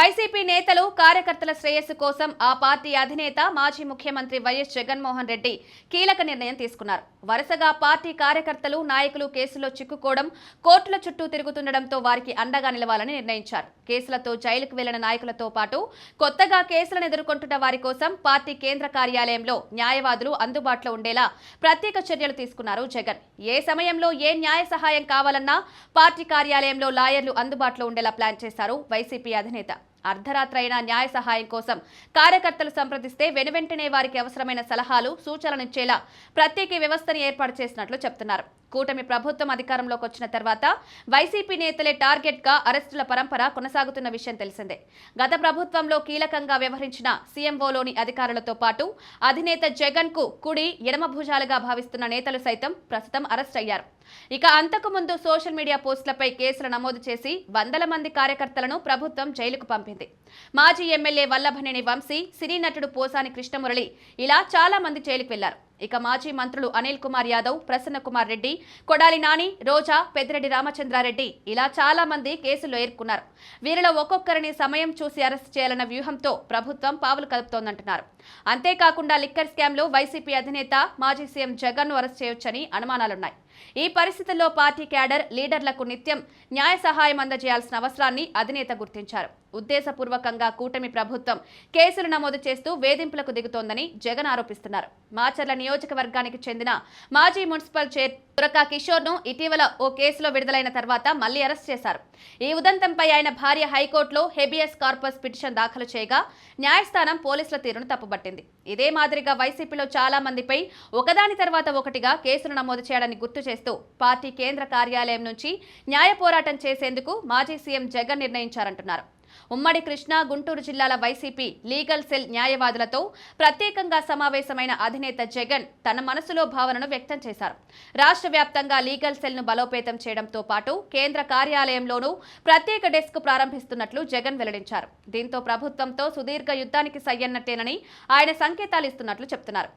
YCP నేతలు కార్యకర్తల శ్రేయస్సు కోసం ఆ పార్టీ అధినేత మాజీ ముఖ్యమంత్రి వైఎస్ జగన్మోహన్ రెడ్డి కీలక నిర్ణయం తీసుకున్నారు. వరుసగా పార్టీ కార్యకర్తలు, నాయకులు కేసులో చిక్కుకోవడం, కోర్టుల చుట్టూ తిరుగుతుండటంతో వారికి అండగా నిలవాలని నిర్ణయించారు. కేసులతో జైలుకు వెళ్లిన నాయకులతో పాటు కొత్తగా కేసులను ఎదుర్కొంటున్న వారి కోసం పార్టీ కేంద్ర కార్యాలయంలో న్యాయవాదులు అందుబాటులో ఉండేలా ప్రత్యేక చర్యలు తీసుకున్నారు జగన్. ఏ సమయంలో ఏ న్యాయ సహాయం కావాలన్నా పార్టీ కార్యాలయంలో లాయర్లు అందుబాటులో ఉండేలా ప్లాన్ చేశారు వైసీపీ అధినేత. అర్ధరాత్రి అయినా న్యాయ సహాయం కోసం కార్యకర్తలు సంప్రదిస్తే వెనువెంటనే వారికి అవసరమైన సలహాలు, సూచనలు ఇచ్చేలా ప్రత్యేక వ్యవస్థను ఏర్పాటు చేసినట్లు చెప్తున్నారు. కూటమి ప్రభుత్వం అధికారంలోకి వచ్చిన తర్వాత వైసీపీ నేతలే టార్గెట్ గా అరెస్టుల పరంపర కొనసాగుతున్న విషయం తెలిసిందే. గత ప్రభుత్వంలో కీలకంగా వ్యవహరించిన సీఎంఓలోని అధికారులతో పాటు అధినేత జగన్ కు కుడి, ఎడమ భుజాలుగా భావిస్తున్న నేతలు సైతం ప్రస్తుతం అరెస్ట్ అయ్యారు. ఇక అంతకు ముందు సోషల్ మీడియా పోస్టులపై కేసులు నమోదు చేసి వందల మంది కార్యకర్తలను ప్రభుత్వం జైలుకు పంపింది. మాజీ ఎమ్మెల్యే వల్లభనేని వంశీ, సినీ నటుడు పోసాని కృష్ణమురళి ఇలా చాలా మంది జైలుకు వెళ్లారు. ఇక మాజీ మంత్రులు అనిల్ కుమార్ యాదవ్, ప్రసన్న కుమార్ రెడ్డి, కొడాలి నాని, రోజా, పెద్దిరెడ్డి రామచంద్రారెడ్డి ఇలా చాలా మంది కేసుల్లో ఎదుర్కొన్నారు. వీరిలో ఒక్కొక్కరిని సమయం చూసి అరెస్ట్ చేయాలన్న వ్యూహంతో ప్రభుత్వం పావులు కలుపుతోందంటున్నారు. అంతేకాకుండా లిక్కర్ స్కామ్ లో వైసీపీ అధినేత మాజీ సీఎం జగన్ ను అరెస్ట్ చేయొచ్చని అనుమానాలున్నాయి. ఈ పరిస్థితుల్లో పార్టీ క్యాడర్, లీడర్లకు నిత్యం న్యాయ సహాయం అందజేయాల్సిన అవసరాన్ని అధినేత గుర్తించారు. ఉద్దేశపూర్వకంగా కూటమి ప్రభుత్వం కేసులు నమోదు చేస్తూ వేధింపులకు దిగుతోందని జగన్ ఆరోపిస్తున్నారు. మాచర్ల నియోజకవర్గానికి చెందిన మాజీ మున్సిపల్ చైర్ తురకా కిషోర్ ను ఇటీవల ఓ కేసులో విడుదలైన తర్వాత మళ్లీ అరెస్ట్ చేశారు. ఈ ఉదంతంపై ఆయన భార్య హైకోర్టులో హెబియస్ కార్పస్ పిటిషన్ దాఖలు చేయగా న్యాయస్థానం పోలీసుల తీరును తప్పుపట్టింది. ఇదే మాదిరిగా వైసీపీలో చాలా మందిపై ఒకదాని తర్వాత ఒకటిగా కేసులు నమోదు చేయడాన్ని గుర్తు చేస్తూ పార్టీ కేంద్ర కార్యాలయం నుంచి న్యాయ పోరాటం చేసేందుకు మాజీ సీఎం జగన్ నిర్ణయించారంటున్నారు. ఉమ్మడి కృష్ణా, గుంటూరు జిల్లాల వైసీపీ లీగల్ సెల్ న్యాయవాదులతో ప్రత్యేకంగా సమావేశమైన అధినేత జగన్ తన మనసులో భావనను వ్యక్తం చేశారు. రాష్ట్ర వ్యాప్తంగా లీగల్ సెల్ ను బలోపేతం చేయడంతో పాటు కేంద్ర కార్యాలయంలోనూ ప్రత్యేక డెస్క్ ప్రారంభిస్తున్నట్లు జగన్ వెల్లడించారు. దీంతో ప్రభుత్వంతో సుదీర్ఘ యుద్ధానికి సయ్యన్నట్టేనని ఆయన సంకేతాలు ఇస్తున్నట్లు చెప్తున్నారు.